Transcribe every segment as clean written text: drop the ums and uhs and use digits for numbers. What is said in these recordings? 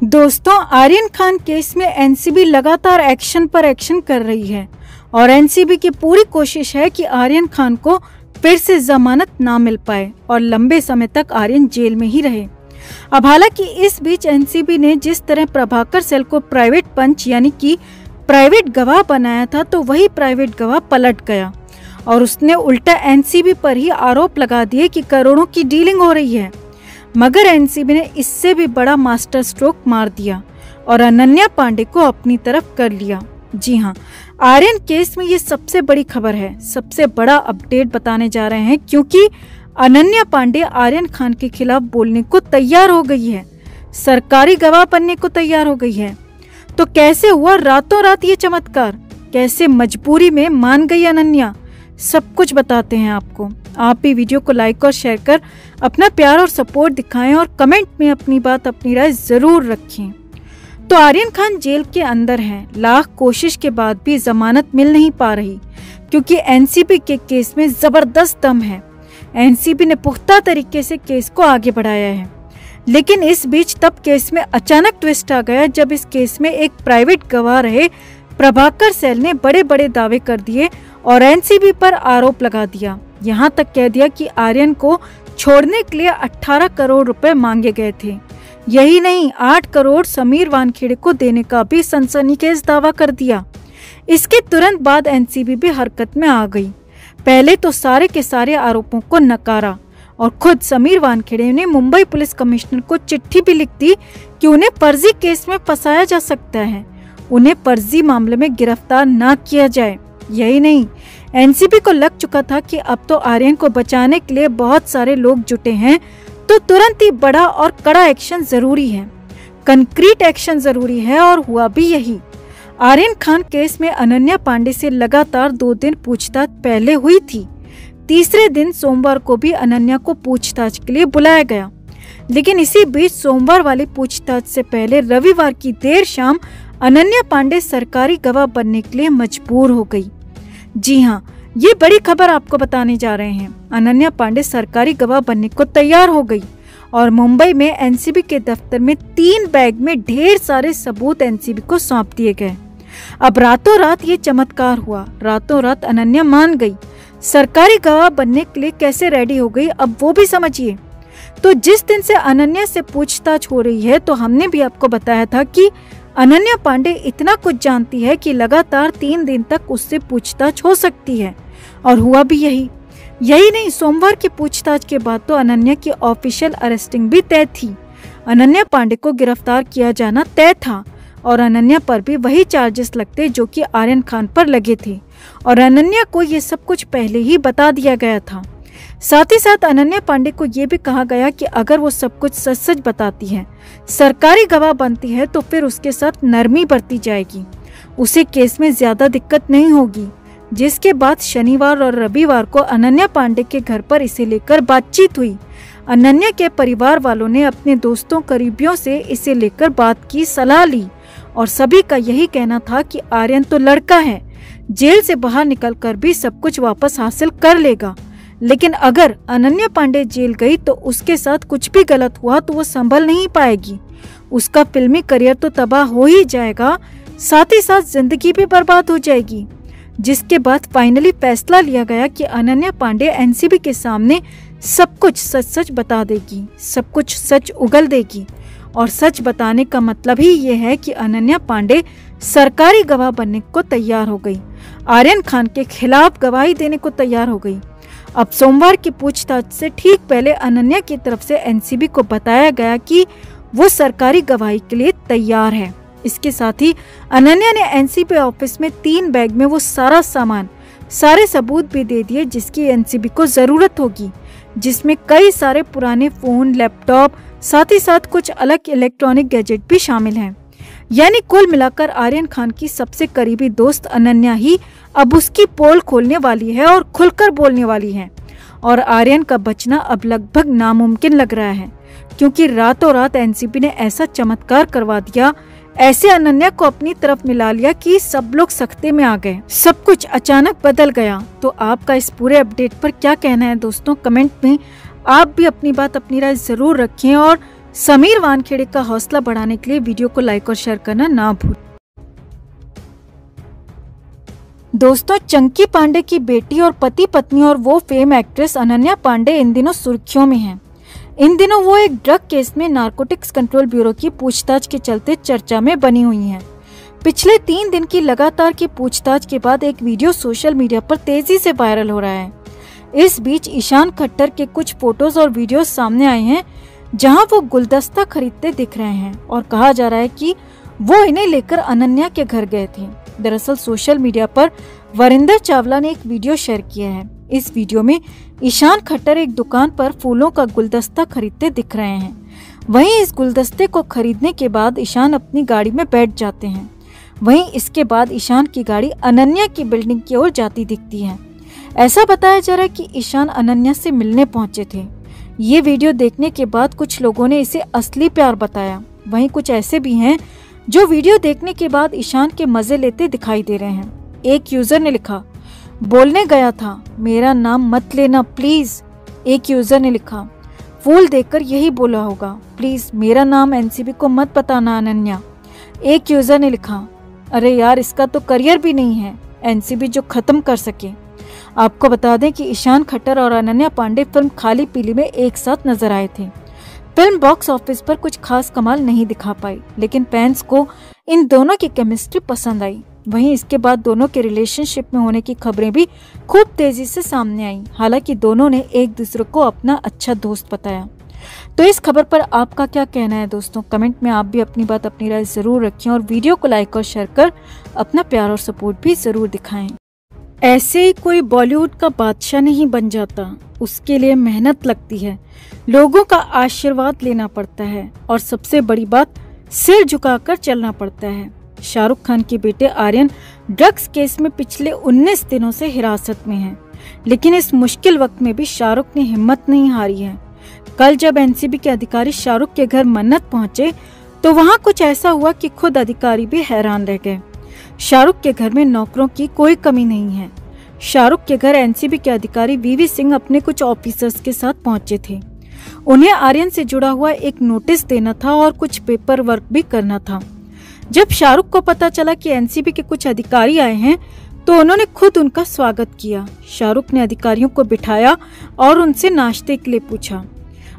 दोस्तों, आर्यन खान केस में एनसीबी लगातार एक्शन पर एक्शन कर रही है और एनसीबी की पूरी कोशिश है कि आर्यन खान को फिर से जमानत ना मिल पाए और लंबे समय तक आर्यन जेल में ही रहे। अब हालांकि इस बीच एनसीबी ने जिस तरह प्रभाकर सेल को प्राइवेट पंच यानी कि प्राइवेट गवाह बनाया था, तो वही प्राइवेट गवाह पलट गया और उसने उल्टा एनसीबी पर ही आरोप लगा दिए कि करोड़ों की डीलिंग हो रही है। मगर एनसीबी ने इससे भी बड़ा मास्टर स्ट्रोक मार दिया और अनन्या पांडे को अपनी तरफ कर लिया। जी हाँ, आर्यन केस में ये सबसे बड़ी खबर है, सबसे बड़ा अपडेट बताने जा रहे हैं, क्योंकि अनन्या पांडे आर्यन खान के खिलाफ बोलने को तैयार हो गई है, सरकारी गवाह बनने को तैयार हो गई है। तो कैसे हुआ रातों रात ये चमत्कार, कैसे मजबूरी में मान गई अनन्या, सब कुछ बताते हैं आपको। आप भी वीडियो को लाइक और शेयर कर अपना प्यार और सपोर्ट दिखाएं और कमेंट में अपनी बात अपनी राय जरूर रखें। तो आर्यन खान जेल के अंदर हैं, लाख कोशिश के बाद भी जमानत मिल नहीं पा रही, क्योंकि एनसीबी के केस में जबरदस्त दम है। एनसीबी ने पुख्ता तरीके से केस को आगे बढ़ाया है, लेकिन इस बीच तब केस में अचानक ट्विस्ट आ गया जब इस केस में एक प्राइवेट गवाह रहे प्रभाकर सेल ने बड़े बड़े दावे कर दिए और एनसीबी पर आरोप लगा दिया। यहाँ तक कह दिया कि आर्यन को छोड़ने के लिए 18 करोड़ रुपए मांगे गए थे। यही नहीं, 8 करोड़ समीर वानखेड़े को देने का भी सनसनीखेज दावा कर दिया। इसके तुरंत बाद एनसीबी भी हरकत में आ गई। पहले तो सारे के सारे आरोपों को नकारा और खुद समीर वानखेड़े ने मुंबई पुलिस कमिश्नर को चिट्ठी भी लिख दी कि उन्हें फर्जी केस में फंसाया जा सकता है, उन्हें फर्जी मामले में गिरफ्तार ना किया जाए। यही नहीं, एनसीबी को लग चुका था कि अब तो आर्यन को बचाने के लिए बहुत सारे लोग जुटे हैं, तो तुरंत ही बड़ा और कड़ा एक्शन जरूरी है, कंक्रीट एक्शन जरूरी है। और हुआ भी यही। आर्यन खान केस में अनन्या पांडे से लगातार 2 दिन पूछताछ पहले हुई थी। तीसरे दिन सोमवार को भी अनन्या को पूछताछ के लिए बुलाया गया, लेकिन इसी बीच सोमवार वाली पूछताछ से पहले रविवार की देर शाम अनन्या पांडे सरकारी गवाह बनने के लिए मजबूर हो गई। जी हाँ, ये बड़ी खबर आपको बताने जा रहे हैं। अनन्या पांडे सरकारी गवाह बनने को तैयार हो गई और मुंबई में एनसीबी के दफ्तर में 3 बैग में ढेर सारे सबूत एनसीबी को सौंप दिए गए। अब रातों रात ये चमत्कार हुआ, रातों रात अनन्या मान गई, सरकारी गवाह बनने के लिए कैसे रेडी हो गई, अब वो भी समझिए। तो जिस दिन से अनन्या से पूछताछ हो रही है, तो हमने भी आपको बताया था कि अनन्या पांडे इतना कुछ जानती है कि लगातार 3 दिन तक उससे पूछताछ हो सकती है, और हुआ भी यही। यही नहीं, सोमवार की पूछताछ के बाद तो अनन्या की ऑफिशियल अरेस्टिंग भी तय थी। अनन्या पांडे को गिरफ्तार किया जाना तय था और अनन्या पर भी वही चार्जेस लगते जो कि आर्यन खान पर लगे थे, और अनन्या को ये सब कुछ पहले ही बता दिया गया था। साथ ही साथ अनन्या पांडे को ये भी कहा गया कि अगर वो सब कुछ सच सच बताती है, सरकारी गवाह बनती है, तो फिर उसके साथ नरमी बरती जाएगी, उसे केस में ज्यादा दिक्कत नहीं होगी। जिसके बाद शनिवार और रविवार को अनन्या पांडे के घर पर इसे लेकर बातचीत हुई। अनन्या के परिवार वालों ने अपने दोस्तों करीबियों से इसे लेकर बात की, सलाह ली, और सभी का यही कहना था कि आर्यन तो लड़का है, जेल से बाहर निकलकर भी सब कुछ वापस हासिल कर लेगा, लेकिन अगर अनन्या पांडे जेल गई तो उसके साथ कुछ भी गलत हुआ तो वो संभल नहीं पाएगी, उसका फिल्मी करियर तो तबाह हो ही जाएगा, साथ ही साथ जिंदगी भी बर्बाद हो जाएगी। जिसके बाद फाइनली फैसला लिया गया कि अनन्या पांडे एनसीबी के सामने सब कुछ सच सच बता देगी, सब कुछ सच उगल देगी। और सच बताने का मतलब ही ये है कि अनन्या पांडे सरकारी गवाह बनने को तैयार हो गई, आर्यन खान के खिलाफ गवाही देने को तैयार हो गई। अब सोमवार की पूछताछ से ठीक पहले अनन्या की तरफ से एनसीबी को बताया गया कि वो सरकारी गवाही के लिए तैयार है। इसके साथ ही अनन्या ने एनसीबी ऑफिस में 3 बैग में वो सारा सामान, सारे सबूत भी दे दिए जिसकी एनसीबी को जरूरत होगी, जिसमें कई सारे पुराने फोन, लैपटॉप, साथ ही साथ कुछ अलग इलेक्ट्रॉनिक गैजेट भी शामिल हैं। यानी कुल मिलाकर आर्यन खान की सबसे करीबी दोस्त अनन्या ही अब उसकी पोल खोलने वाली है और खुलकर बोलने वाली है, और आर्यन का बचना अब लगभग नामुमकिन लग रहा है, क्योंकि रातों रात एनसीबी ने ऐसा चमत्कार करवा दिया, ऐसे अनन्या को अपनी तरफ मिला लिया कि सब लोग सख्ते में आ गए, सब कुछ अचानक बदल गया। तो आपका इस पूरे अपडेट पर क्या कहना है दोस्तों, कमेंट में आप भी अपनी बात अपनी राय जरूर रखें और समीर वानखेड़े का हौसला बढ़ाने के लिए वीडियो को लाइक और शेयर करना ना भूलें। दोस्तों, चंकी पांडे की बेटी और पति पत्नी और वो फेम एक्ट्रेस अनन्या पांडे इन दिनों सुर्खियों में हैं। इन दिनों वो एक ड्रग केस में नारकोटिक्स कंट्रोल ब्यूरो की पूछताछ के चलते चर्चा में बनी हुई हैं। पिछले 3 दिन की लगातार की पूछताछ के बाद एक वीडियो सोशल मीडिया पर तेजी से वायरल हो रहा है। इस बीच ईशान खट्टर के कुछ फोटोज और वीडियो सामने आए हैं जहां वो गुलदस्ता खरीदते दिख रहे हैं और कहा जा रहा है कि वो इन्हें लेकर अनन्या के घर गए थे। दरअसल सोशल मीडिया पर वरिंदर चावला ने एक वीडियो शेयर किया है। इस वीडियो में ईशान खट्टर एक दुकान पर फूलों का गुलदस्ता खरीदते दिख रहे हैं। वहीं इस गुलदस्ते को खरीदने के बाद ईशान अपनी गाड़ी में बैठ जाते हैं। वहीं इसके बाद ईशान की गाड़ी अनन्या की बिल्डिंग की ओर जाती दिखती है। ऐसा बताया जा रहा है कि ईशान अनन्या से मिलने पहुंचे थे। ये वीडियो देखने के बाद कुछ लोगों ने इसे असली प्यार बताया। वहीं कुछ ऐसे भी हैं जो वीडियो देखने के बाद ईशान के मजे लेते दिखाई दे रहे हैं। एक यूजर ने लिखा, बोलने गया था मेरा नाम मत लेना प्लीज। एक यूजर ने लिखा, फूल देखकर यही बोला होगा, प्लीज मेरा नाम एनसीबी को मत बताना अनन्या। एक यूजर ने लिखा, अरे यार इसका तो करियर भी नहीं है, एनसीबी जो खत्म कर सके। आपको बता दें कि ईशान खट्टर और अनन्या पांडे फिल्म खाली पीली में एक साथ नजर आए थे। फिल्म बॉक्स ऑफिस पर कुछ खास कमाल नहीं दिखा पाई, लेकिन फैंस को इन दोनों की केमिस्ट्री पसंद आई। वहीं इसके बाद दोनों के रिलेशनशिप में होने की खबरें भी खूब तेजी से सामने आई। हालांकि दोनों ने एक दूसरे को अपना अच्छा दोस्त बताया। तो इस खबर पर आपका क्या कहना है दोस्तों? कमेंट में आप भी अपनी बात, अपनी राय जरूर रखें और वीडियो को लाइक और शेयर कर अपना प्यार और सपोर्ट भी जरूर दिखाएं। ऐसे ही कोई बॉलीवुड का बादशाह नहीं बन जाता, उसके लिए मेहनत लगती है, लोगों का आशीर्वाद लेना पड़ता है और सबसे बड़ी बात, सिर झुकाकर चलना पड़ता है। शाहरुख खान के बेटे आर्यन ड्रग्स केस में पिछले 19 दिनों से हिरासत में हैं, लेकिन इस मुश्किल वक्त में भी शाहरुख ने हिम्मत नहीं हारी है। कल जब एनसीबी के अधिकारी शाहरुख के घर मन्नत पहुंचे तो वहां कुछ ऐसा हुआ कि खुद अधिकारी भी हैरान रह गए। शाहरुख के घर में नौकरों की कोई कमी नहीं है। शाहरुख के घर एनसीबी के अधिकारी वीवी सिंह अपने कुछ ऑफिसर्स के साथ पहुंचे थे। उन्हें आर्यन से जुड़ा हुआ एक नोटिस देना था और कुछ पेपर वर्क भी करना था। जब शाहरुख को पता चला कि एनसीबी के कुछ अधिकारी आए हैं तो उन्होंने खुद उनका स्वागत किया। शाहरुख ने अधिकारियों को बिठाया और उनसे नाश्ते के लिए पूछा।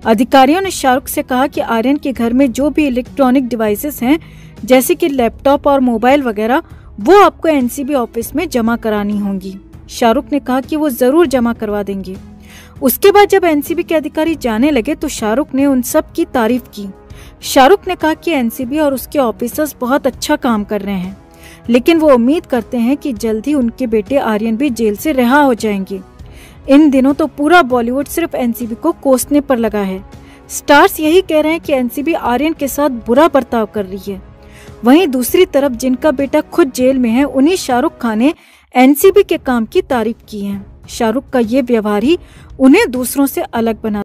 अधिकारियों ने शाहरुख से कहा कि आर्यन के घर में जो भी इलेक्ट्रॉनिक डिवाइसेस हैं, जैसे कि लैपटॉप और मोबाइल वगैरह, वो आपको एनसीबी ऑफिस में जमा करानी होंगी। शाहरुख ने कहा कि वो जरूर जमा करवा देंगे। उसके बाद जब एनसीबी के अधिकारी जाने लगे तो शाहरुख ने उन सब की तारीफ की। शाहरुख ने कहा कि एनसीबी और उसके ऑफिसर्स बहुत अच्छा काम कर रहे हैं, लेकिन वो उम्मीद करते हैं कि जल्द ही उनके बेटे आर्यन भी जेल से रिहा हो जाएंगे। इन दिनों तो पूरा बॉलीवुड सिर्फ एनसीबी को कोसने पर लगा है। स्टार्स यही कह रहे हैं कि एनसीबी आर्यन के साथ बुरा बर्ताव कर रही है। वहीं दूसरी तरफ जिनका बेटा खुद जेल में है, उन्हीं शाहरुख खान ने एनसीबी के काम की तारीफ की है। शाहरुख का ये व्यवहार ही उन्हें दूसरों से अलग बना